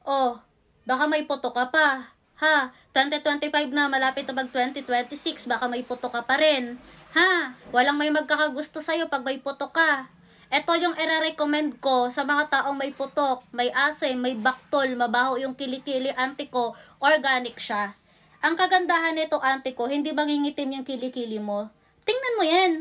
Oh, baka may puto ka pa. Ha? 2025 na, malapit na mag 2026, baka may puto ka pa rin. Ha? Walang may magkakagusto sa'yo pag may puto ka. Ito yung ire-recommend ko sa mga taong may putok, may asim, may baktol, mabaho yung kilikili, auntie ko, organic siya. Ang kagandahan nito, auntie ko, hindi mangingitim yung kilikili mo. Tingnan mo yan.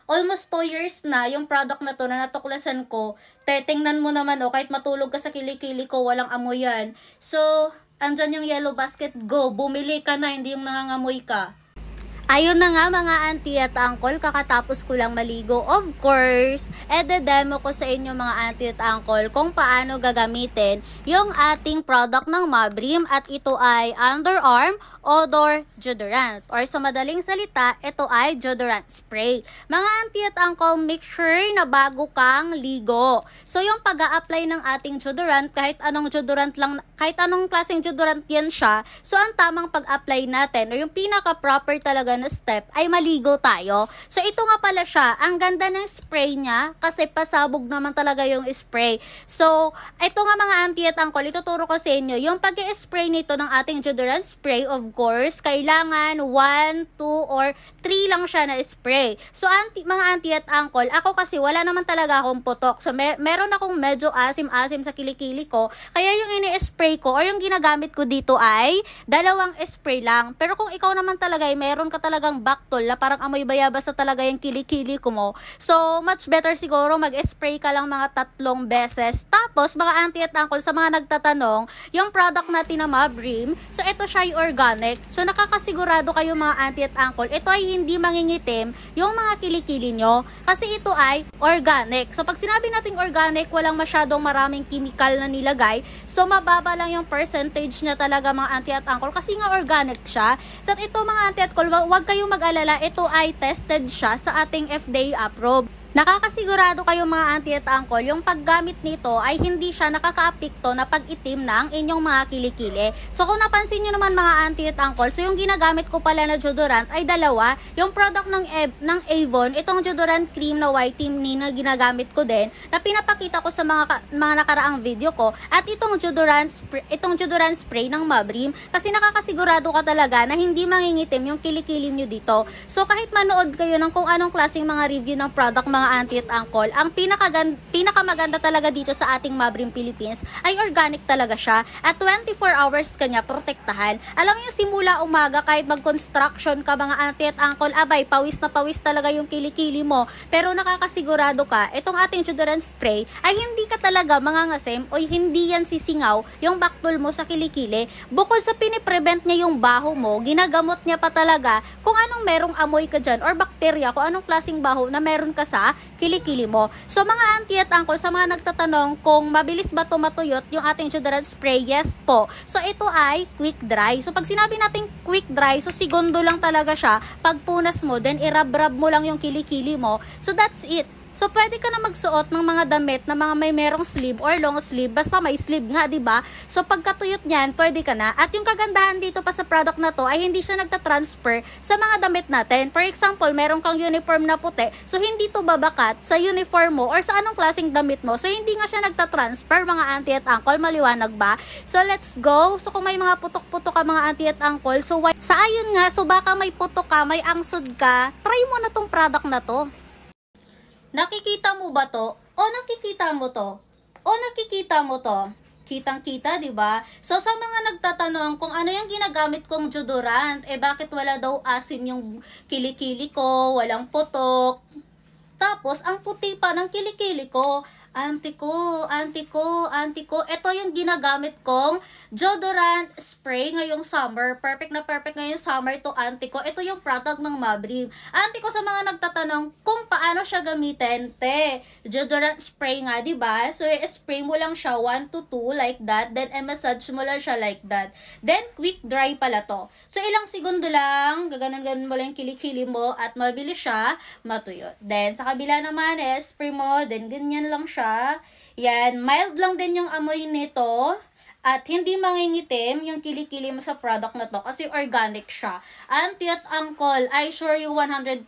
Almost 2 years na yung product na to na natuklasan ko. Tingnan mo naman kahit matulog ka sa kilikili ko, walang amoy yan. So, andyan yung yellow basket, go, bumili ka na, hindi yung nangangamoy ka. Ayun na nga mga auntie at uncle, kakatapos ko lang maligo. Of course, demo ko sa inyo mga auntie at uncle kung paano gagamitin yung ating product ng Mabrim at ito ay underarm odor deodorant. Or sa madaling salita, ito ay deodorant spray. Mga auntie at uncle, make sure na bago kang ligo. So yung pag-a-apply ng ating deodorant, kahit anong deodorant lang, kahit anong klaseng deodorant yan siya, so ang tamang pag-apply natin, o yung pinaka-proper talaga na step ay maligo tayo. So ito nga pala siya, ang ganda ng spray niya kasi pasabog naman talaga yung spray. So ito nga mga auntie at uncle, ituturo ko sa inyo yung pag-i-spray nito ng ating deodorant spray. Of course, kailangan 1, 2 or 3 lang siya na spray. So mga auntie at uncle, ako kasi wala naman talaga akong putok. So meron akong medyo asim-asim sa kilikili ko, kaya yung ini-spray ko or yung ginagamit ko dito ay 2 spray lang. Pero kung ikaw naman talaga ay meron ka talagang baktol na parang amoy bayabas na talaga yung kilikili ko mo, so much better siguro mag-spray ka lang mga 3 beses. Tapos mga auntie at uncle, sa mga nagtatanong, yung product natin na Mabrim, so ito siya yung organic. So nakakasigurado kayo mga auntie at uncle, ito ay hindi mangingitim yung mga kilikili nyo kasi ito ay organic. So pag sinabi nating organic, walang masyadong maraming chemical na nilagay, so mababa lang yung percentage niya talaga mga auntie at uncle kasi nga organic siya. So ito mga auntie at uncle, huwag kayong mag-alala, ito ay tested siya sa ating FDA approved. Nakakasigurado kayo mga auntie at uncle, yung paggamit nito ay hindi siya nakakaapekto na pag-itim ng inyong mga kilikili. So kung napansin nyo naman mga auntie at uncle, so yung ginagamit ko pala na deodorant ay 2. Yung product ng Avon, itong deodorant cream na whitening na ginagamit ko din, na pinapakita ko sa mga nakaraang video ko, at itong deodorant spray ng Mabrim, kasi nakakasigurado ka talaga na hindi mangingitim yung kilikili nyo dito. So kahit manood kayo ng kung anong klaseng mga review ng product mga auntie at uncle, ang pinakamaganda talaga dito sa ating Mabrim Philippines ay organic talaga siya at 24 hours kanya protektahan. Alam mo yung simula umaga kahit mag-construction ka mga auntie at uncle, abay pawis na pawis talaga yung kilikili mo, pero nakakasigurado ka itong ating deodorant spray ay hindi ka talaga mangangasim o hindi yan sisingaw yung baktol mo sa kilikili. Bukod sa piniprevent niya yung baho mo, ginagamot niya pa talaga kung anong merong amoy ka dyan or bakterya, kung anong klaseng baho na meron ka sa kilikili mo. So mga auntie at uncle, sa mga nagtatanong kung mabilis ba ito matuyot yung ating deodorant spray, yes po. So ito ay quick dry. So pag sinabi natin quick dry, so segundo lang talaga siya. Pag punas mo, then irab-rab mo lang yung kilikili mo. So that's it. So pwede ka na magsuot ng mga damit na mga may merong sleeve or long sleeve, basta may sleeve nga, 'di ba? So pagkatuyot niyan, pwede ka na. At yung kagandahan dito pa sa product na to ay hindi siya nagta-transfer sa mga damit natin. For example, meron kang uniform na puti, so hindi to babakat sa uniform mo or sa anong klaseng damit mo. So hindi nga siya nagta-transfer mga auntie at uncle, maliwanag ba? So let's go. So kung may mga putok-putok ka mga auntie at uncle, so sa ayun nga, so baka may putok ka, may angsod ka, try mo na tong product na to. Nakikita mo ba to? O nakikita mo to? O nakikita mo to? Kitang-kita, 'di ba? So sa mga nagtatanong kung ano yung ginagamit kong deodorant, bakit wala daw asim yung kilikili ko, walang putok. Tapos ang puti pa ng kilikili ko. Auntie ko, ito yung ginagamit kong deodorant spray ngayong summer. Perfect na perfect ngayong summer to auntie ko. Ito yung product ng Mabrim. Auntie ko, sa mga nagtatanong kung paano siya gamitin, deodorant spray nga, diba? So, i-spray mo lang siya 1 to 2 like that. Then, i-massage mo lang siya like that. Then, quick dry pala to. So, ilang segundo lang, gaganon-ganon mo lang yung kilikili mo at mabilis siya matuyot. Then, sa kabila naman, spray mo, then ganyan lang siya. Yan, mild lang din yung amoy nito at hindi mangingitim yung kilikili mo sa product na to kasi organic siya. Auntie at uncle, I assure you 100%.